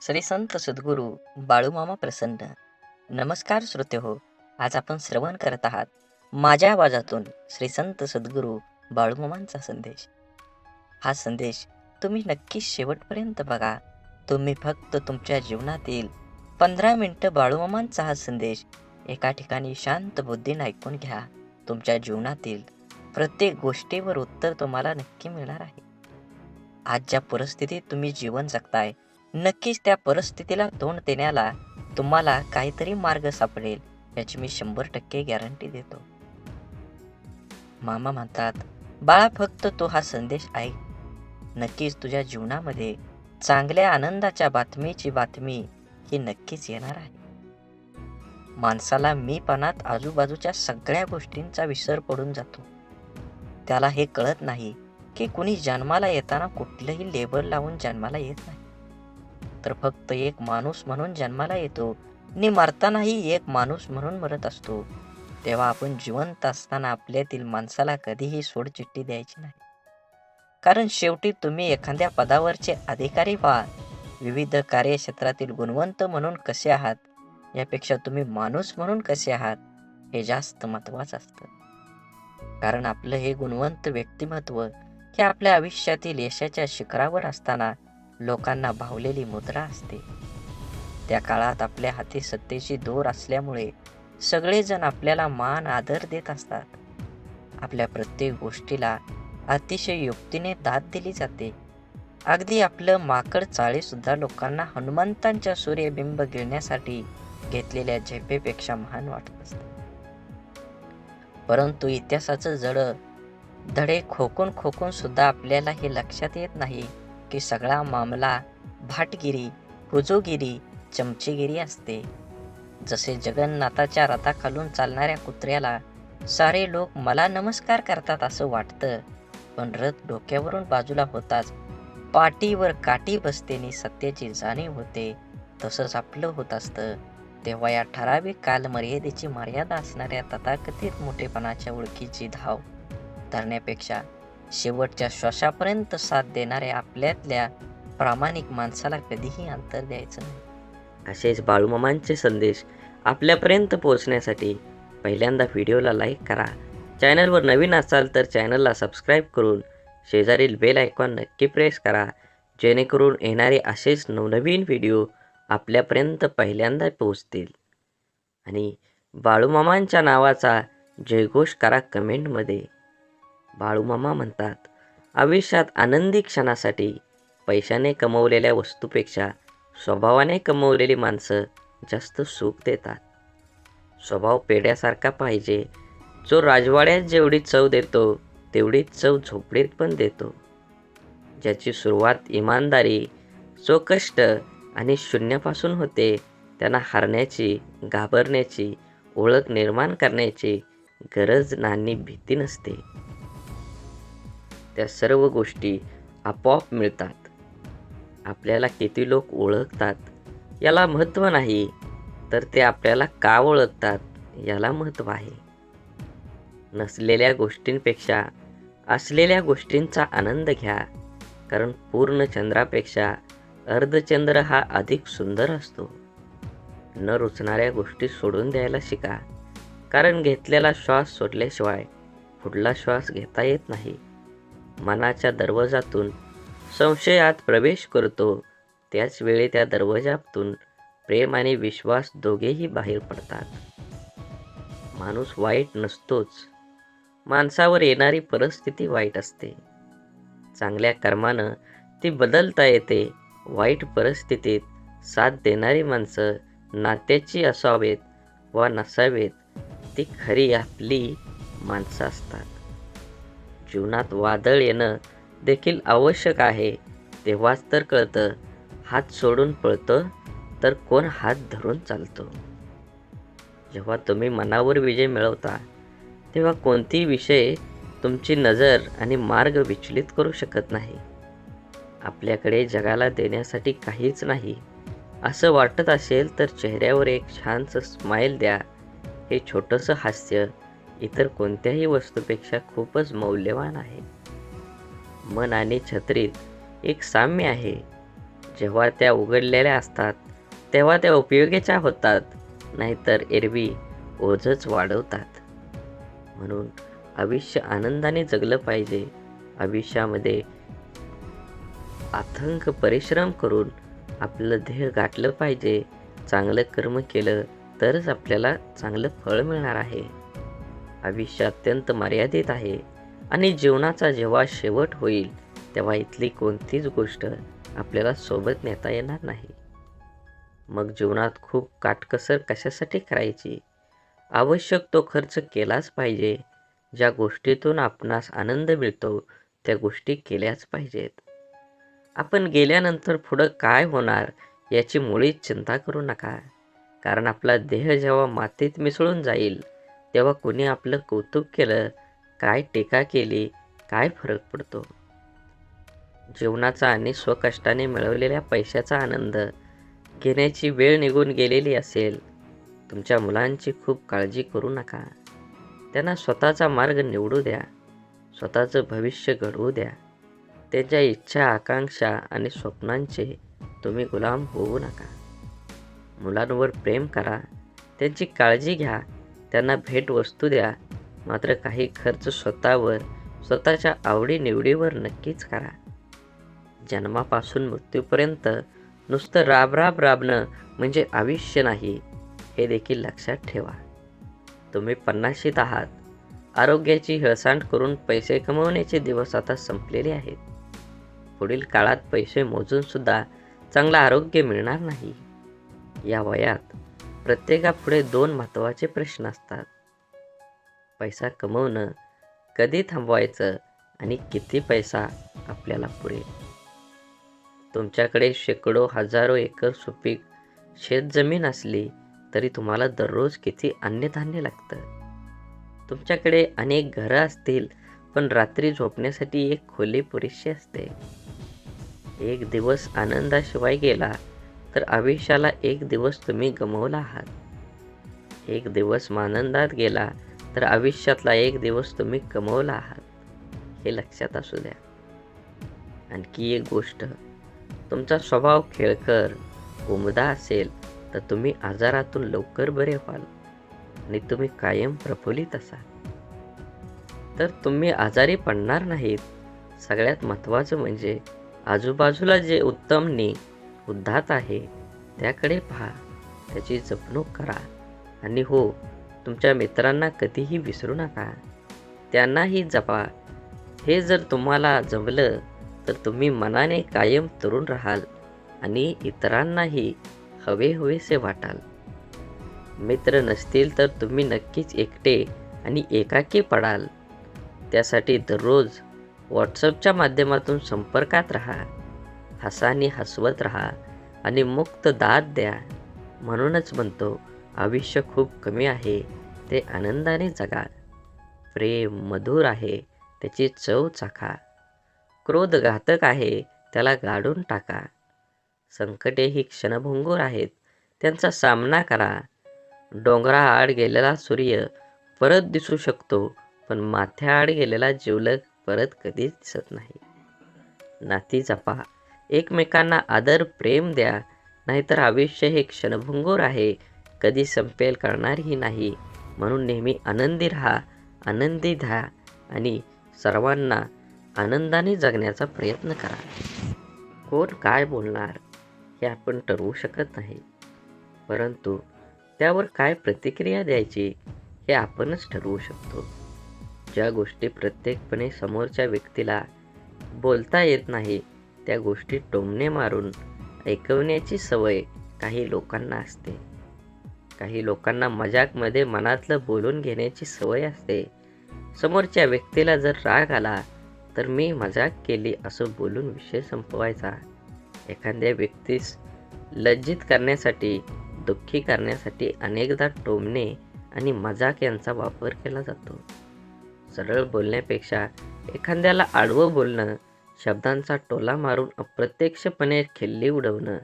श्री संत सद्गुरू बाळूमामा प्रसन्न. नमस्कार श्रोते हो. आज आपण श्रवण करत आहात माझ्या आवाजातून श्री संत सद्गुरू बाळूमामांचा संदेश. हा संदेश तुम्ही नक्की शेवटपर्यंत बघा. तुम्ही फक्त तुमच्या जीवनातील 15 मिनिटं बाळूमामांचा हा संदेश एका ठिकाणी शांत बुद्धीने ऐकून घ्या. तुमच्या जीवनातील प्रत्येक गोष्टीवर उत्तर तुम्हाला नक्की मिळणार आहे. आज ज्या परिस्थितीत तुम्ही जीवन जगताय, नक्कीच त्या परिस्थितीला तोंड देण्याला तुम्हाला काहीतरी मार्ग सापडेल, याची मी 100% गॅरंटी देतो. मामा म्हणतात, बाळा फक्त तू हा संदेश ऐक. नक्कीच तुझ्या जीवनामध्ये चांगल्या आनंदाच्या बातमीची बातमी ही नक्कीच येणार आहे. माणसाला मीपणात आजूबाजूच्या सगळ्या गोष्टींचा विसर पडून जातो. त्याला हे कळत नाही की कुणी जन्माला येताना कुठलंही लेबल लावून जन्माला येत नाही, तर फक्त एक माणूस म्हणून जन्माला येतो आणि मरतानाही एक माणूस म्हणून मरत असतो. तेव्हा आपण जिवंत असताना आपल्यातील माणसाला कधीही सोडचिठ्ठी द्यायची नाही. कारण शेवटी तुम्ही एखाद्या पदावरचे अधिकारी व्हा. विविध कार्यक्षेत्रातील गुणवंत म्हणून कसे आहात यापेक्षा तुम्ही माणूस म्हणून कसे आहात हे जास्त महत्त्वाचं असतं. कारण आपलं हे गुणवंत व्यक्तिमत्व हे आपल्या आयुष्यातील यशाच्या शिखरावर असताना लोकांना भावलेली मुद्रा असते. त्या काळात आपल्या हाती सत्तेची दोर असल्यामुळे सगळेजण आपल्याला मान आदर देत असतात. आपल्या प्रत्येक गोष्टीला अतिशय युक्तीने दाद दिली जाते. अगदी आपलं माकड चाळीसुद्धा लोकांना हनुमंतांच्या सूर्यबिंब गिळण्यासाठी घेतलेल्या झेपेपेक्षा महान वाटत असतं. परंतु इतिहासाचं धडे खोकून खोकून सुद्धा आपल्याला हे लक्षात येत नाही की सगळा मामला भाटगिरी, हुजूगिरी, चमचेगिरी असते. जसे जगन्नाथाच्या रथाखालून चालणाऱ्या कुत्र्याला सारे लोक मला नमस्कार करतात असं वाटतं, पण रथ डोक्यावरून बाजूला होताच पाठीवर काठी बसते आणि सत्याची जाणीव होते. तसंच आपलं होत असतं. तेव्हा या ठराविक कालमर्यादेची मर्यादा असणाऱ्या तथाकथित मोठेपणाच्या ओळखीची धाव धरण्यापेक्षा शेवटच्या श्वासापर्यंत साथ देणाऱ्या आपल्यातल्या प्रामाणिक माणसाला कधीही अंतर द्यायचं नाही. असेच बाळूमामांचे संदेश आपल्यापर्यंत पोहोचण्यासाठी पहिल्यांदा व्हिडिओला लाईक करा. चॅनलवर नवीन असाल तर चॅनलला सबस्क्राईब करून शेजारील बेल आयकॉन नक्की प्रेस करा, जेणेकरून येणारे असेच नवनवीन व्हिडिओ आपल्यापर्यंत पहिल्यांदा पोहोचतील. आणि बाळूमामांच्या नावाचा जयघोष करा कमेंटमध्ये. बाळूमामा म्हणतात, आयुष्यात आनंदी क्षणासाठी पैशाने कमवलेल्या वस्तूपेक्षा स्वभावाने कमवलेली माणसं जास्त सुख देतात. स्वभाव पेढ्यासारखा पाहिजे, जो राजवाड्यात जेवढी चव देतो तेवढीच चव झोपडीत पण देतो. ज्याची सुरुवात इमानदारी, जो कष्ट आणि शून्यापासून होते, त्यांना हारण्याची, घाबरण्याची, ओळख निर्माण करण्याची गरज आणि भीती नसते. त्या सर्व गोष्टी आपोआप मिळतात. आपल्याला किती लोक ओळखतात याला महत्त्व नाही, तर ते आपल्याला का ओळखतात याला महत्त्व आहे. नसलेल्या गोष्टींपेक्षा असलेल्या गोष्टींचा आनंद घ्या, कारण पूर्ण चंद्रापेक्षा अर्धचंद्र हा अधिक सुंदर असतो. न रुचणाऱ्या गोष्टी सोडून द्यायला शिका, कारण घेतलेला श्वास सोडल्याशिवाय पुढला श्वास घेता येत नाही. मनाच्या दरवाजातून संशयात प्रवेश करतो, त्याच वेळी त्या दरवाजातून प्रेम आणि विश्वास दोघेही बाहेर पडतात. माणूस वाईट नसतोच, माणसावर येणारी परिस्थिती वाईट असते. चांगल्या कर्मानं ती बदलता येते. वाईट परिस्थितीत साथ देणारी माणसं नात्याची असावेत वा नसावेत, ती खरी आपली माणसं असतात. जीवनात वादळ येणं देखील आवश्यक आहे. तेव्हाच तर कळतं, हात सोडून पळतं तर कोण हात धरून चालतो. जेव्हा तुम्ही मनावर विजय मिळवता, तेव्हा कोणतीही विषय तुमची नजर आणि मार्ग विचलित करू शकत नाही. आपल्याकडे जगाला देण्यासाठी काहीच नाही असं वाटत असेल तर चेहऱ्यावर एक छानसं स्माईल द्या. हे छोटंसं हास्य इतर कोणत्याही वस्तूपेक्षा खूपच मौल्यवान आहे. मन आणि छत्रीत एक साम्य आहे. जेव्हा त्या उघडलेल्या असतात तेव्हा त्या उपयोगीच्या होतात, नाहीतर एरवी ओझंच वाढवतात. म्हणून आयुष्य आनंदाने जगलं पाहिजे. आयुष्यामध्ये अथक परिश्रम करून आपलं ध्येय गाठलं पाहिजे. चांगलं कर्म केलं तरच आपल्याला चांगलं फळ मिळणार आहे. आयुष्य अत्यंत मर्यादित आहे आणि जीवनाचा जेव्हा शेवट होईल तेव्हा इथली कोणतीच गोष्ट आपल्याला सोबत नेता येणार नाही. मग जीवनात खूप काटकसर कशासाठी करायची? आवश्यक तो खर्च केलाच पाहिजे. ज्या गोष्टीतून आपणास आनंद मिळतो त्या गोष्टी केल्याच पाहिजेत. आपण गेल्यानंतर पुढं काय होणार याची मुळीच चिंता करू नका. कारण आपला देह जेव्हा मातीत मिसळून जाईल तेव्हा कोणी आपलं कौतुक केलं, काय टीका केली, काय फरक पडतो? जीवनाचा आणि स्वकष्टाने मिळवलेल्या पैशाचा आनंद घेण्याची वेळ निघून गेलेली असेल. तुमच्या मुलांची खूप काळजी करू नका. त्यांना स्वतःचा मार्ग निवडू द्या. स्वतःचं भविष्य घडवू द्या. त्यांच्या इच्छा, आकांक्षा आणि स्वप्नांचे तुम्ही गुलाम होऊ नका. मुलांवर प्रेम करा, त्यांची काळजी घ्या, त्यांना भेटवस्तू द्या. मात्र काही खर्च स्वतःवर, स्वतःच्या आवडीनिवडीवर नक्कीच करा. जन्मापासून मृत्यूपर्यंत नुसतं राबणं म्हणजे आयुष्य नाही, हे देखील लक्षात ठेवा. तुम्ही 50शीत आहात. आरोग्याची हेळसांड करून पैसे कमवण्याचे दिवस आता संपलेले आहेत. पुढील काळात पैसे मोजून सुद्धा चांगलं आरोग्य मिळणार नाही. या वयात प्रत्येकापुढे 2 महत्त्वाचे प्रश्न असतात. पैसा कमवणं कधी थांबवायचं आणि किती पैसा आपल्याला पुरेल? तुमच्याकडे शेकडो, हजारो एकर सुपीक शेतजमीन असली तरी तुम्हाला दररोज किती अन्नधान्य लागतं? तुमच्याकडे अनेक घरं असतील पण रात्री झोपण्यासाठी एक खोली पुरेशी असते. एक दिवस आनंदाशिवाय गेला तर आयुष्याला एक दिवस तुम्ही गमावला आहात. एक दिवस आनंदात गेला तर आयुष्यातला एक दिवस तुम्ही कमवला आहात. हे लक्षात असू द्या. आणखी एक गोष्ट, तुमचा स्वभाव खेळकर, उमदा असेल तर तुम्ही आजारातून लवकर बरे व्हाल आणि तुम्ही कायम प्रफुल्लित असाल तर तुम्ही आजारी पडणार नाहीत. सगळ्यात महत्त्वाचं म्हणजे आजूबाजूला जे उत्तमने उदात्त आहे त्याकडे पहा, त्याची जपणूक करा आणि हो, तुमच्या मित्रांना कधीही विसरू नका, त्यांनाही जपा. हे जर तुम्हाला जमलं तर तुम्ही मनाने कायम तरुण राहाल आणि इतरांनाही हवेहवेसे वाटाल. मित्र नसतील तर तुम्ही नक्कीच एकटे आणि एकाकी पडाल. त्यासाठी दररोज व्हॉट्सअपच्या माध्यमातून संपर्कात राहा. हसानी हसवत राहा आणि मुक्त दाद द्या. म्हणूनच म्हणतो, आयुष्य खूप कमी आहे, ते आनंदाने जगा. प्रेम मधुर आहे, त्याची चव चाखा. क्रोध घातक आहे, त्याला गाडून टाका. संकटे ही क्षणभंगूर आहेत, त्यांचा सामना करा. डोंगराआड गेलेला सूर्य परत दिसू शकतो, पण माथ्याआड गेलेला जिवलग परत कधीच दिसत नाही. नाती जपा, एकमेकांना आदर प्रेम द्या, नाहीतर आयुष्य हे क्षणभंगूर आहे, कधी संपेल कळणारही नाही. म्हणून नेहमी आनंदी राहा, आनंदी द्या आणि सर्वांना आनंदाने जगण्याचा प्रयत्न करा. कोण काय बोलणार हे आपण ठरवू शकत नाही, परंतु त्यावर काय प्रतिक्रिया द्यायची हे आपणच ठरवू शकतो. ज्या गोष्टी प्रत्यक्षपणे समोरच्या व्यक्तीला बोलता येत नाही त्या गोष्टी टोमणे मारून ऐकवण्याची सवय काही लोकांना असते. काही लोकांना मजाकमध्ये मनातलं बोलून घेण्याची सवय असते. समोरच्या व्यक्तीला जर राग आला तर मी मजाक केली असं बोलून विषय संपवायचा. एखाद्या व्यक्तीस लज्जित करण्यासाठी, दुःखी करण्यासाठी अनेकदा टोमणे आणि मजाक यांचा वापर केला जातो. सरळ बोलण्यापेक्षा एखाद्याला आडवं बोलणं, शब्दांचा टोला मारून अप्रत्यक्षपणे खिल्ली उडवणं,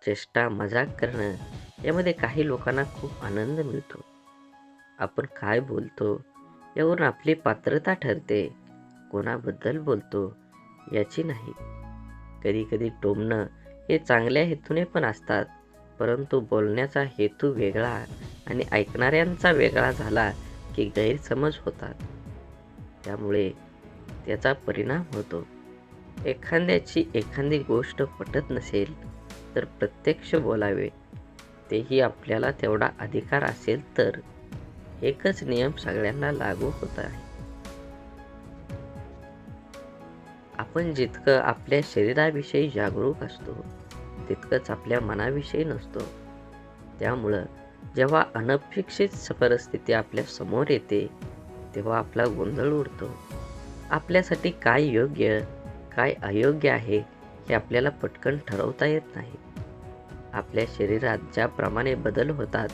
चेष्टा मजाक करणं यामध्ये काही लोकांना खूप आनंद मिळतो. आपण काय बोलतो यावरून आपली पात्रता ठरते, कोणाबद्दल बोलतो याची नाही. कधी कधी टोमणं हे चांगल्या हेतूने पण असतात, परंतु बोलण्याचा हेतू वेगळा आणि ऐकणाऱ्यांचा वेगळा झाला की गैरसमज होतात. त्यामुळे त्याचा परिणाम होतो. एखाद्याची एखादी गोष्ट पटत नसेल तर प्रत्यक्ष बोलावे, तेही आपल्याला तेवढा अधिकार असेल तर. एकच नियम सगळ्यांना लागू होत आहे. आपण जितकं आपल्या शरीराविषयी जागरूक असतो तितकंच आपल्या मनाविषयी नसतो. त्यामुळं जेव्हा अनपेक्षित परिस्थिती आपल्या समोर येते तेव्हा आपला गोंधळ उडतो. आपल्यासाठी काय योग्य काय अयोग्य आहे हे आपल्याला पटकन ठरवता येत नाही. आपल्या शरीरात ज्याप्रमाणे बदल होतात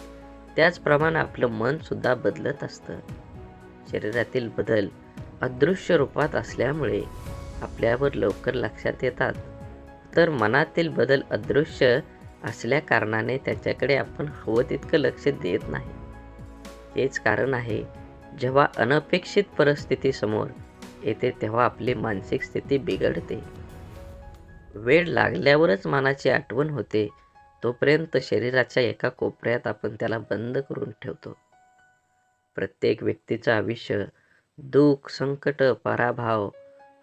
त्याचप्रमाणे आपलं मन सुद्धा बदलत असतं. शरीरातील बदल अदृश्य रूपात असल्यामुळे आपल्यावर लवकर लक्षात येतात, तर मनातील बदल अदृश्य असल्या कारणाने त्याच्याकडे आपण हवं तितकं लक्ष देत नाही. हेच कारण आहे जेव्हा अनपेक्षित परिस्थिती समोर येते तेव्हा आपली मानसिक स्थिती बिघडते. वेळ लागल्यावरच मनाची आठवण होते, तोपर्यंत शरीराच्या एका कोपऱ्यात आपण त्याला बंद करून ठेवतो. प्रत्येक व्यक्तीचं आयुष्य दुःख, संकट, पराभव,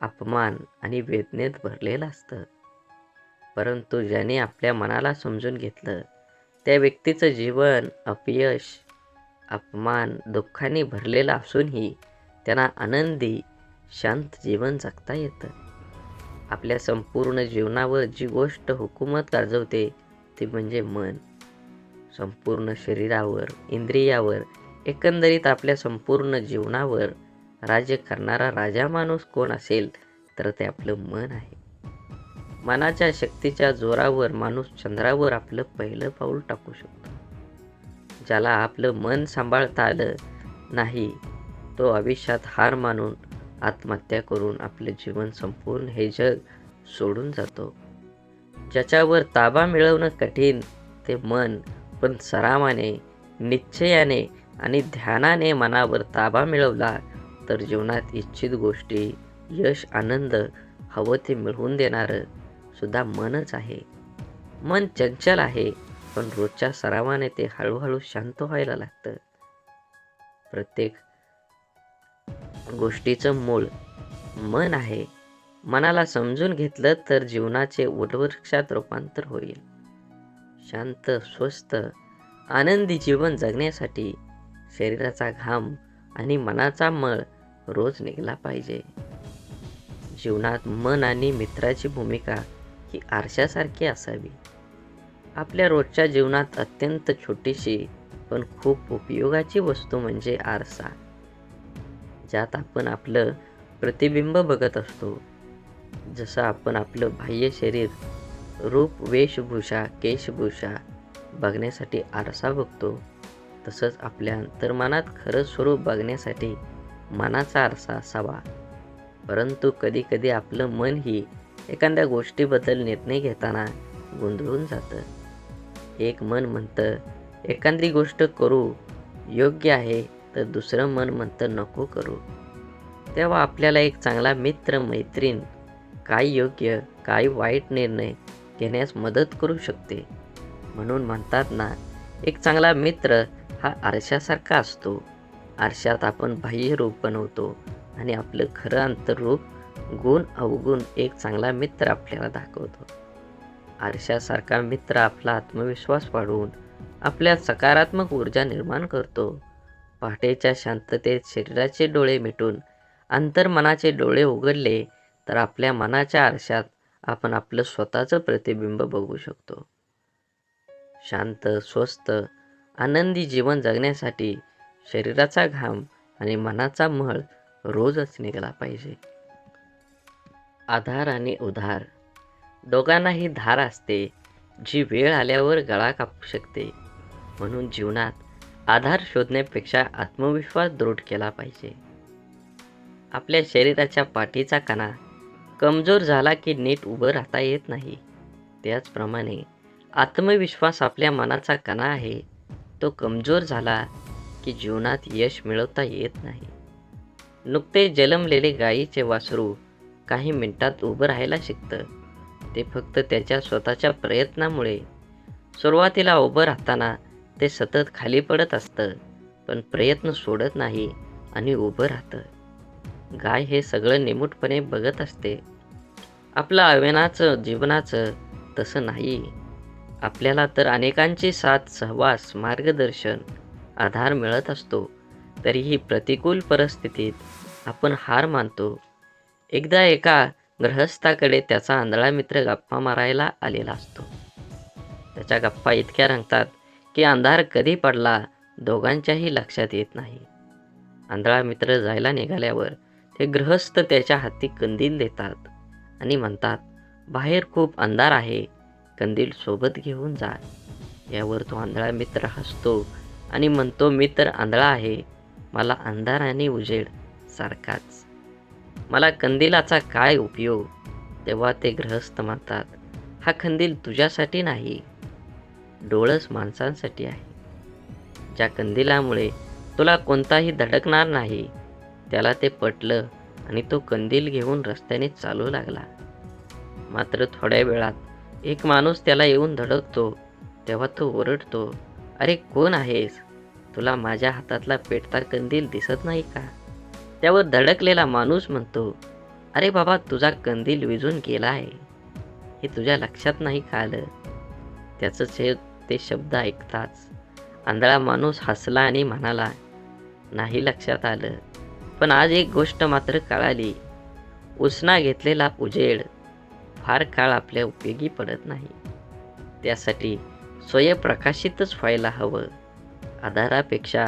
अपमान आणि वेदनेत भरलेलं असतं. परंतु ज्याने आपल्या मनाला समजून घेतलं त्या व्यक्तीचं जीवन अपयश, अपमान, दुःखाने भरलेलं असूनही त्यांना आनंदी, शांत जीवन जगता येतं. आपल्या संपूर्ण जीवनावर जी गोष्ट हुकूमत गाजवते ती म्हणजे मन. संपूर्ण शरीरावर, इंद्रियावर, एकंदरीत आपल्या संपूर्ण जीवनावर राज्य करणारा राजा माणूस कोण असेल तर ते आपलं मन आहे. मनाच्या शक्तीच्या जोरावर माणूस चंद्रावर आपलं पहिलं पाऊल टाकू शकतो. ज्याला आपलं मन सांभाळता आलं नाही तो आयुष्यात हार मानून आत्महत्या करून आपले जीवन संपूर्ण हे जग सोडून जातो. ज्याच्यावर ताबा मिळवणं कठीण ते मन, पण सरावाने, निश्चयाने आणि ध्यानाने मनावर ताबा मिळवला तर जीवनात इच्छित गोष्टी, यश, आनंद हवं ते मिळवून देणारं सुद्धा मनच आहे. मन चंचल आहे, पण रोजच्या सरावाने ते हळूहळू शांत व्हायला लागतं. प्रत्येक गोष्टीचं मूळ मन आहे. मनाला समजून घेतलं तर जीवनाचे वटवृक्षात रूपांतर होईल. शांत, स्वस्थ, आनंदी जीवन जगण्यासाठी शरीराचा घाम आणि मनाचा मळ रोज निघाला पाहिजे. जीवनात मन आणि मित्राची भूमिका ही आरशासारखी असावी. आपल्या रोजच्या जीवनात अत्यंत छोटीशी पण खूप उपयोगाची वस्तू म्हणजे आरसा, ज्यात आपण आपलं प्रतिबिंब बघत असतो. जसं आपण आपलं बाह्य शरीर, रूप, वेशभूषा, केशभूषा बघण्यासाठी आरसा बघतो, तसंच आपल्या अंतर्मनात खरं स्वरूप बघण्यासाठी मनाचा आरसा असावा. परंतु कधी कधी आपलं मन ही एखाद्या गोष्टीबद्दल निर्णय घेताना गोंधळून जातं. एक मन म्हणतं एखादी गोष्ट करू योग्य आहे, तर दुसरं मन म्हणतं नको करू. तेव्हा आपल्याला एक चांगला मित्र, मैत्रीण काय योग्य काय वाईट निर्णय घेण्यास मदत करू शकते. म्हणून म्हणतात ना, एक चांगला मित्र हा आरशासारखा असतो. आरशात आपण बाह्य रूप बनवतो आणि आपलं खरं अंतर्रूप, गुण अवगुण एक चांगला मित्र आपल्याला दाखवतो. आरशासारखा मित्र आपला आत्मविश्वास वाढवून आपल्यात सकारात्मक ऊर्जा निर्माण करतो. पहाटेच्या शांततेत शरीराचे डोळे मिटून अंतर्मनाचे डोळे उघडले तर आपल्या मनाच्या आरशात आपण आपलं स्वतःचं प्रतिबिंब बघू शकतो. शांत, स्वस्थ, आनंदी जीवन जगण्यासाठी शरीराचा घाम आणि मनाचा मळ रोजच निघाला पाहिजे. आधार आणि उधार दोघांनाही धार असते, जी वेळ आल्यावर गळा कापू शकते. म्हणून जीवनात आधार शोधण्यापेक्षा आत्मविश्वास दृढ केला पाहिजे. आपल्या शरीराच्या पाठीचा कणा कमजोर झाला की नीट उभं राहता येत नाही. त्याचप्रमाणे आत्मविश्वास आपल्या मनाचा कणा आहे. तो कमजोर झाला की जीवनात यश मिळवता येत नाही. नुकते जन्मलेले गायीचे वासरू काही मिनिटात उभं राहायला शिकतं, ते फक्त त्याच्या स्वतःच्या प्रयत्नामुळे. सुरुवातीला उभं राहताना ते सतत खाली पडत असतं, पण प्रयत्न सोडत नाही आणि उभं राहतं. गाय हे सगळं निमूटपणे बघत असते. आपलं आव्हानाचं जीवनाचं तसं नाही. आपल्याला तर अनेकांची साथ, सहवास, मार्गदर्शन, आधार मिळत असतो. तरीही प्रतिकूल परिस्थितीत आपण हार मानतो. एकदा एका गृहस्थाकडे त्याचा आंधळा मित्र गप्पा मारायला आलेला असतो. त्याच्या गप्पा इतक्या रंगतात की अंधार कधी पडला दोघांच्याही लक्षात येत नाही. आंधळा मित्र जायला निघाल्यावर ते गृहस्थ त्याच्या हाती कंदील देतात आणि म्हणतात, बाहेर खूप अंधार आहे, कंदील सोबत घेऊन जा. यावर तो आंधळा मित्र हसतो आणि म्हणतो, मी तर आंधळा आहे, मला अंधार आणि उजेड सारखाच, मला कंदिलाचा काय उपयोग. तेव्हा ते गृहस्थ म्हणतात, हा कंदील तुझ्यासाठी नाही, डोळस माणसांसाठी आहे. ज्या कंदिलामुळे तुला कोणताही धडकणार नाही. त्याला ते पटलं आणि तो कंदील घेऊन रस्त्याने चालू लागला. मात्र थोड्या वेळात एक माणूस त्याला येऊन धडकतो. तेव्हा तो ओरडतो, अरे कोण आहेस? तुला माझ्या हातातला पेटता कंदील दिसत नाही का? त्यावर धडकलेला माणूस म्हणतो, अरे बाबा, तुझा कंदील विझून गेला आहे, हे तुझ्या लक्षात नाही का आलं? त्याचं ते शब्द ऐकताच आंधळा माणूस हसला आणि म्हणाला, नाही लक्षात आलं, पण आज एक गोष्ट मात्र कळाली. उसना घेतलेला उजेड फार काळ आपल्या उपयोगी पडत नाही. त्यासाठी स्वयंप्रकाशितच व्हायला हवं. आधारापेक्षा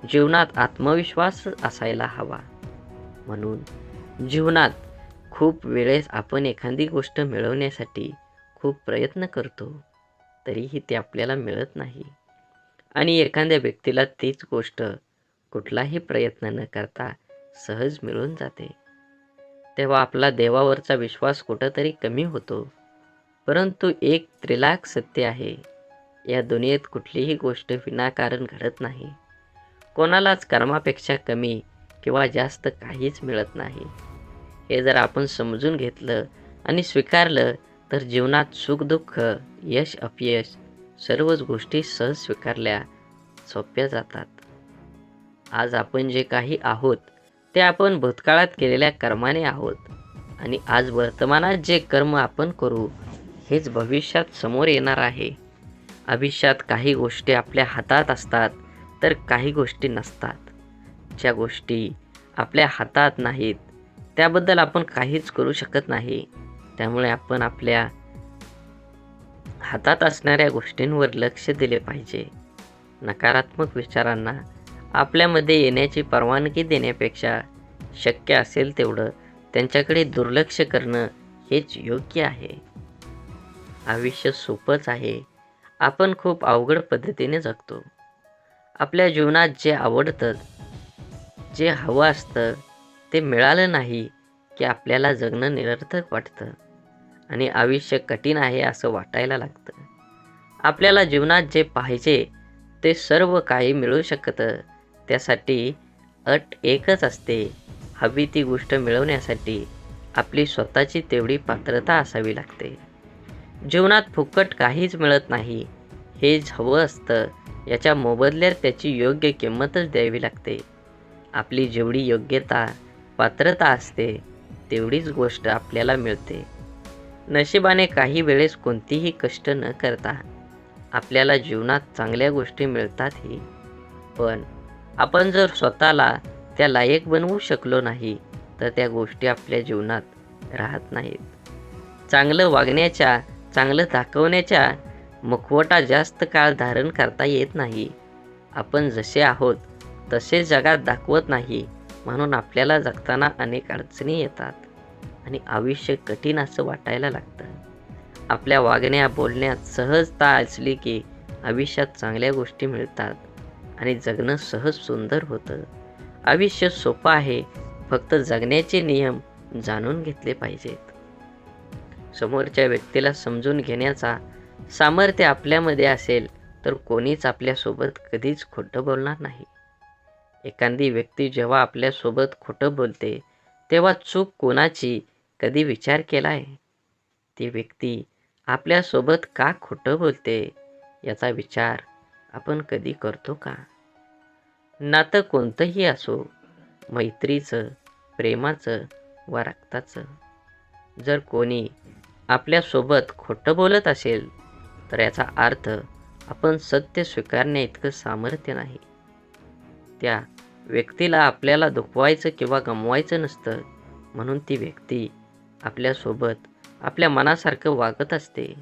जीवनात आत्मविश्वास असायला हवा. म्हणून जीवनात खूप वेळेस आपण एखादी गोष्ट मिळवण्यासाठी खूप प्रयत्न करतो, तरीही ते आपल्याला मिळत नाही. आणि एखाद्या व्यक्तीला तीच गोष्ट कुठलाही प्रयत्न न करता सहज मिळून जाते. तेव्हा आपला देवावरचा विश्वास कुठंतरी कमी होतो. परंतु एक त्रिलाख सत्य आहे, या दुनियेत कुठलीही गोष्ट विनाकारण घडत नाही. कोणालाच कर्मापेक्षा कमी किंवा जास्त काहीच मिळत नाही. हे जर आपण समजून घेतलं आणि स्वीकारलं तर जीवनात सुखदुःख, यश अपयश सर्वच गोष्टी सहज स्वीकारल्या सोप्या जातात. आज आपण जे काही आहोत ते आपण भूतकाळात केलेल्या कर्माने आहोत आणि आज वर्तमानात जे कर्म आपण करू हेच भविष्यात समोर येणार आहे. आयुष्यात काही गोष्टी आपल्या हातात असतात तर काही गोष्टी नसतात. ज्या गोष्टी आपल्या हातात नाहीत त्याबद्दल आपण काहीच करू शकत नाही. त्यामुळे आपण आपल्या हातात असणाऱ्या गोष्टींवर लक्ष दिले पाहिजे. नकारात्मक विचारांना आपल्यामध्ये येण्याची परवानगी देण्यापेक्षा शक्य असेल तेवढं त्यांच्याकडे दुर्लक्ष करणं हेच योग्य आहे. आयुष्य सोपंच आहे, आपण खूप अवघड पद्धतीने जगतो. आपल्या जीवनात जे आवडतं, जे हवं असतं ते मिळालं नाही की आपल्याला जगणं निरर्थक वाटतं आणि आयुष्य कठीण आहे असं वाटायला लागतं. आपल्याला जीवनात जे पाहिजे ते सर्व काही मिळू शकतं. त्यासाठी अट एकच असते, हवी ती गोष्ट मिळवण्यासाठी आपली स्वतःची तेवढी पात्रता असावी लागते. जीवनात फुकट काहीच मिळत नाही. हे हवं असतं याच्या मोबदल्यात त्याची योग्य किंमतच द्यावी लागते. आपली जेवढी योग्यता, पात्रता असते तेवढीच गोष्ट आपल्याला मिळते. नशिबाने काही वेळेस कोणतीही कष्ट न करता आपल्याला जीवनात चांगल्या गोष्टी मिळतातही. पण आपण जर स्वतःला त्या लायक बनवू शकलो नाही तर त्या गोष्टी आपल्या जीवनात राहत नाहीत. चांगलं वागण्याच्या, चांगलं दाखवण्याच्या मुखवटा जास्त काळ धारण करता येत नाही. आपण जसे आहोत तसे जगात दाखवत नाही, म्हणून आपल्याला जगताना अनेक अडचणी येतात आणि आयुष्य कठीण असं वाटायला लागतं. आपल्या वागण्या बोलण्यात सहजता असली की आयुष्यात चांगल्या गोष्टी मिळतात आणि जगणं सहज सुंदर होतं. आयुष्य सोपं आहे, फक्त जगण्याचे नियम जाणून घेतले पाहिजेत. समोरच्या व्यक्तीला समजून घेण्याचा सामर्थ्य आपल्यामध्ये असेल तर कोणीच आपल्यासोबत कधीच खोटं बोलणार नाही. एखादी व्यक्ती जेव्हा आपल्यासोबत खोटं बोलते तेव्हा चूक कोणाची कधी विचार केला आहे? ती व्यक्ती आपल्यासोबत का खोटं बोलते याचा विचार आपण कधी करतो का? नातं कोणतंही असो, मैत्रीचं, प्रेमाचं वा रक्ताचं, जर कोणी आपल्यासोबत खोटं बोलत असेल तर याचा अर्थ आपण सत्य स्वीकारण्या इतकं सामर्थ्य नाही. त्या व्यक्तीला आपल्याला दुखवायचं किंवा गमवायचं नसतं, म्हणून ती व्यक्ती आपल्यासोबत आपल्या मनासारखं वागत असते.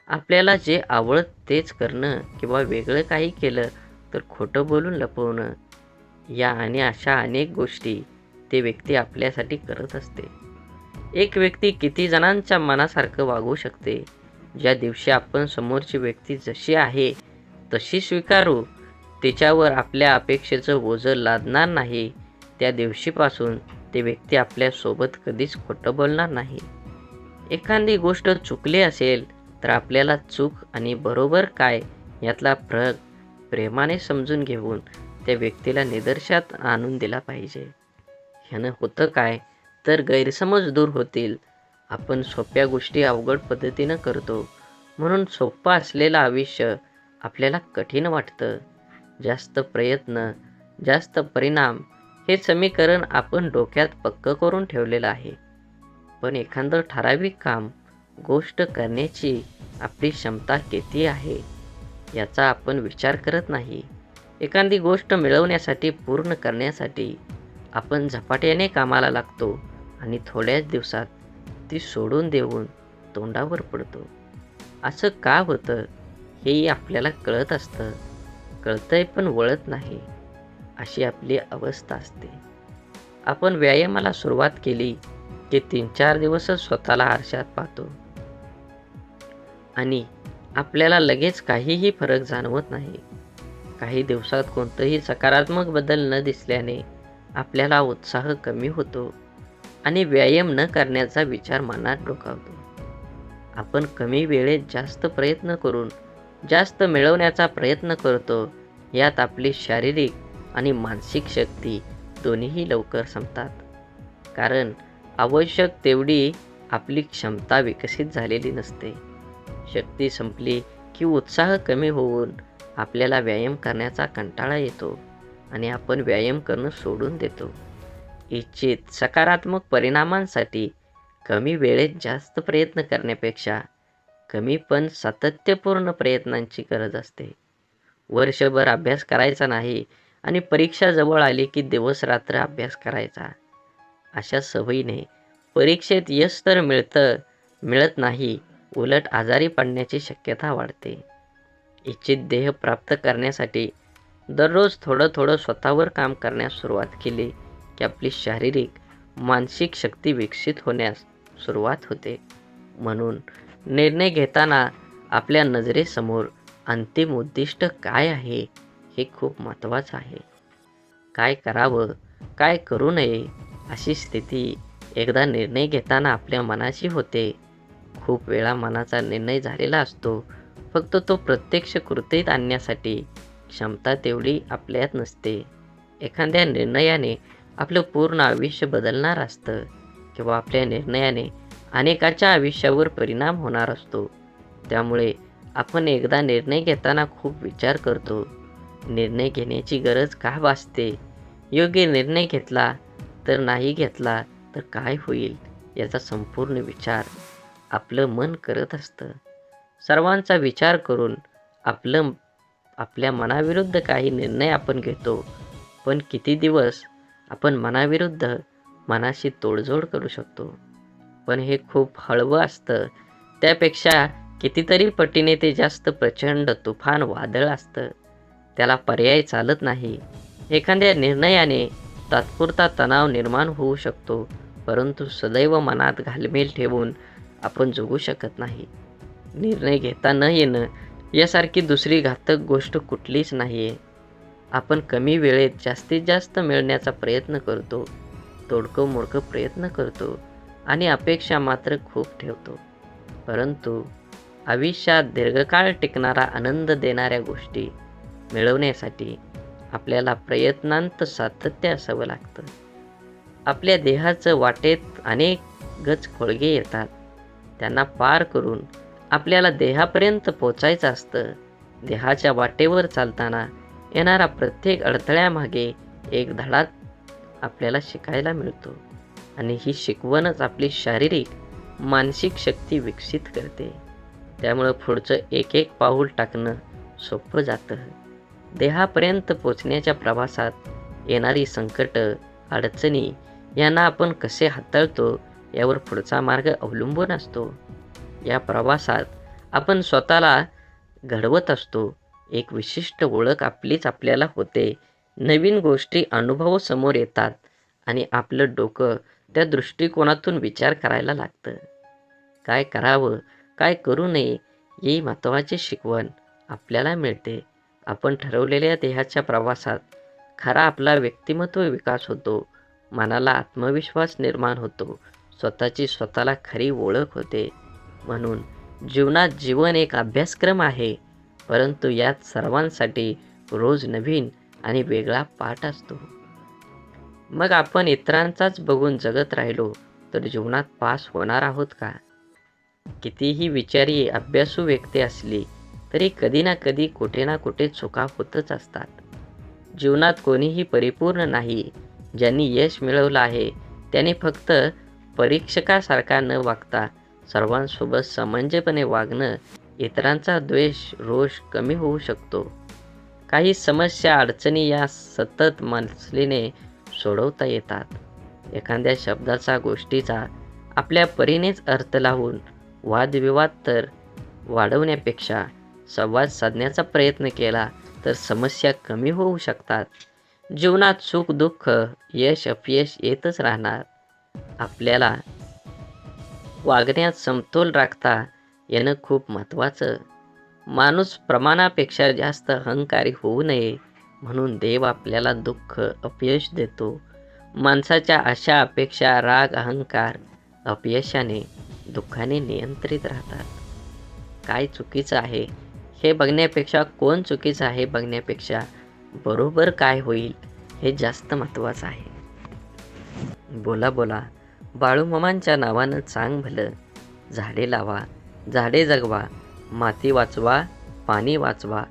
आपल्याला जे आवडत तेच करणं किंवा वेगळं काही केलं तर खोटं बोलून लपवणं, या आणि अशा अनेक गोष्टी ती व्यक्ती आपल्यासाठी करत असते. एक व्यक्ती किती जणांच्या मनासारखं वागू शकते? ज्या दिवशी आपण समोरची व्यक्ती जशी आहे तशी स्वीकारू, तिच्यावर आपल्या अपेक्षेचं ओझं लादणार नाही, त्या दिवशीपासून ती व्यक्ती आपल्यासोबत कधीच खोटं बोलणार नाही. एखादी गोष्ट चुकली असेल तर आपल्याला चूक आणि बरोबर काय यातला फरक प्रेमाने समजून घेऊन त्या व्यक्तीला निदर्शनात आणून दिला पाहिजे. ह्यानं होतं काय तर गैरसमज दूर होतील. आपण सोप्या गोष्टी अवघड पद्धतीनं करतो, म्हणून सोपं असलेलं आयुष्य आपल्याला कठीण वाटतं. जास्त प्रयत्न, जास्त परिणाम हे समीकरण आपण डोक्यात पक्कं करून ठेवलेलं आहे. पण एखादं ठराविक काम, गोष्ट करण्याची आपली क्षमता किती आहे याचा आपण विचार करत नाही. एखादी गोष्ट मिळवण्यासाठी, पूर्ण करण्यासाठी आपण झपाट्याने कामाला लागतो आणि थोड्याच दिवसात ती सोडून देऊन तोंडावर पडतो. असं का होतं हेही आपल्याला कळत असतं, कळतंय पण वळत नाही, अशी आपली अवस्था असते. आपण व्यायामाला सुरुवात केली की 3-4 दिवसच स्वतःला आरशात पाहतो आणि आपल्याला लगेच काहीही फरक जाणवत नाही. काही दिवसात कोणतंही सकारात्मक बदल न दिसल्याने आपल्याला उत्साह कमी होतो आणि व्यायाम न करण्याचा विचार मनात डोकावतो. आपण कमी वेळेत जास्त प्रयत्न करून जास्त मिळवण्याचा प्रयत्न करतो. यात आपली शारीरिक आणि मानसिक शक्ती दोन्हीही लवकर संपतात. कारण आवश्यक तेवढी आपली क्षमता विकसित झालेली नसते. शक्ती संपली की उत्साह कमी होऊन आपल्याला व्यायाम करण्याचा कंटाळा येतो आणि आपण व्यायाम करणं सोडून देतो. इच्छित सकारात्मक परिणामांसाठी कमी वेळेत जास्त प्रयत्न करण्यापेक्षा कमी पण सातत्यपूर्ण प्रयत्नांची गरज असते. वर्षभर अभ्यास करायचा नाही आणि परीक्षा जवळ आली की दिवस रात्र अभ्यास करायचा. अशा सवयीने परीक्षेत यश तर मिळत नाही, उलट आजारी पडण्याची शक्यता वाढते. इच्छित ध्येय प्राप्त करण्यासाठी दररोज थोडं थोडं स्वतःवर काम करण्यास सुरुवात केली की आपली शारीरिक, मानसिक शक्ती विकसित होण्यास सुरुवात होते. म्हणून निर्णय घेताना आपल्या नजरेसमोर अंतिम उद्दिष्ट काय आहे हे खूप महत्त्वाचं आहे. काय करावं, काय करू नये अशी स्थिती एकदा निर्णय घेताना आपल्या मनाची होते. खूप वेळा मनाचा निर्णय झालेला असतो, फक्त तो प्रत्यक्ष कृतीत आणण्यासाठी क्षमता तेवढी आपल्यात नसते. एखाद्या निर्णयाने आपलं पूर्ण आयुष्य बदलणार असतं किंवा आपल्या निर्णयाने अनेकाच्या आयुष्यावर परिणाम होणार असतो. त्यामुळे आपण एकदा निर्णय घेताना खूप विचार करतो. निर्णय घेण्याची गरज का भासते? योग्य निर्णय घेतला तर नाही घेतला तर काय होईल याचा संपूर्ण विचार आपलं मन करत असतं. सर्वांचा विचार करून आपल्या मनाविरुद्ध काही निर्णय आपण घेतो. पण किती दिवस आपण मनाविरुद्ध मनाशी तोडजोड करू शकतो? पण हे खूप हळवं असतं. त्यापेक्षा कितीतरी पटीने ते जास्त प्रचंड तुफान वादळ असतं. त्याला पर्याय चालत नाही. एखाद्या निर्णयाने तात्पुरता तणाव निर्माण होऊ शकतो, परंतु सदैव मनात घालमेल ठेवून आपण जगू शकत नाही. निर्णय घेता न येणं यासारखी दुसरी घातक गोष्ट कुठलीच नाही आहे. आपण कमी वेळेत जास्तीत जास्त मिळण्याचा प्रयत्न करतो, तोडकं-मोडकं प्रयत्न करतो आणि अपेक्षा मात्र खूप ठेवतो. परंतु आयुष्यात दीर्घकाळ टिकणारा आनंद देणाऱ्या गोष्टी मिळवण्यासाठी आपल्याला प्रयत्नांत सातत्य असावं लागतं. आपल्या देहाचं वाटेत अनेक गज खोळगे येतात, त्यांना पार करून आपल्याला देहापर्यंत पोचायचं असतं. देहाच्या वाटेवर चालताना येणारा प्रत्येक अडथळ्यामागे एक धडा आपल्याला शिकायला मिळतो आणि ही शिकवणच आपली शारीरिक मानसिक शक्ती विकसित करते. त्यामुळं पुढचं एक एक पाऊल टाकणं सोपं जातं. देहापर्यंत पोचण्याच्या प्रवासात येणारी संकट अडचणी यांना आपण कसे हाताळतो यावर पुढचा मार्ग अवलंबून असतो. या प्रवासात आपण स्वतःला घडवत असतो. एक विशिष्ट ओळख आपलीच आपल्याला होते. नवीन गोष्टी अनुभव समोर येतात आणि आपलं डोकं त्या दृष्टिकोनातून विचार करायला लागतं. काय करावं, काय करू नये ही महत्त्वाची शिकवण आपल्याला मिळते. आपण ठरवलेल्या देहाच्या प्रवासात खरा आपला व्यक्तिमत्व विकास होतो. मनाला आत्मविश्वास निर्माण होतो. स्वतःची स्वतःला खरी ओळख होते. म्हणून जीवनात जीवन एक अभ्यासक्रम आहे, परंतु यात सर्वांसाठी रोज नवीन आणि वेगळा पाठ असतो. मग आपण इतरांचाच बघून जगत राहिलो तर जीवनात पास होणार आहोत का? कितीही विचारी अभ्यासू व्यक्ती असली तरी कधी ना कधी कुठे ना कुठे चुका होतच असतात. जीवनात कोणीही परिपूर्ण नाही. ज्यांनी यश मिळवलं आहे त्याने फक्त परीक्षकासारखा न वागता सर्वांसोबत समंजसपणे वागणं इतरांचा द्वेष रोष कमी होऊ शकतो. काही समस्या अडचणी या सतत मसलीने सोडवता येतात. एखाद्या शब्दाचा गोष्टीचा आपल्या परीनेच अर्थ लावून वादविवाद तर वाढवण्यापेक्षा संवाद साधण्याचा प्रयत्न केला तर समस्या कमी होऊ शकतात. जीवनात सुख दुःख यश अपयश येतच राहणार. आपल्याला वागण्यात समतोल राखता येणं खूप महत्त्वाचं. माणूस प्रमाणापेक्षा जास्त अहंकारी होऊ नये म्हणून देव आपल्याला दुःख अपयश देतो. माणसाच्या आशा अपेक्षा राग अहंकार अपयशाने दुःखाने नियंत्रित राहतात. काय चुकीचं आहे हे बघण्यापेक्षा कोण चुकीचं आहे बघण्यापेक्षा बरोबर काय होईल हे जास्त महत्त्वाचं आहे. बोला बोला बाळूमामांच्या नावानं चांग भलं. झाडे लावा, झाडे जगवा, माती वाचवा, पाणी वाचवा,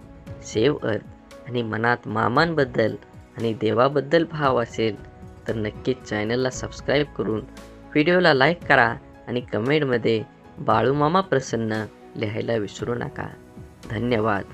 सेव्ह अर्थ. आणि मनात मामांबद्दल आणि देवाबद्दल भाव असेल तर नक्कीच चॅनलला सबस्क्राईब करून व्हिडिओला लाईक करा आणि कमेंटमध्ये बाळूमामा प्रसन्न लिहायला विसरू नका. धन्यवाद.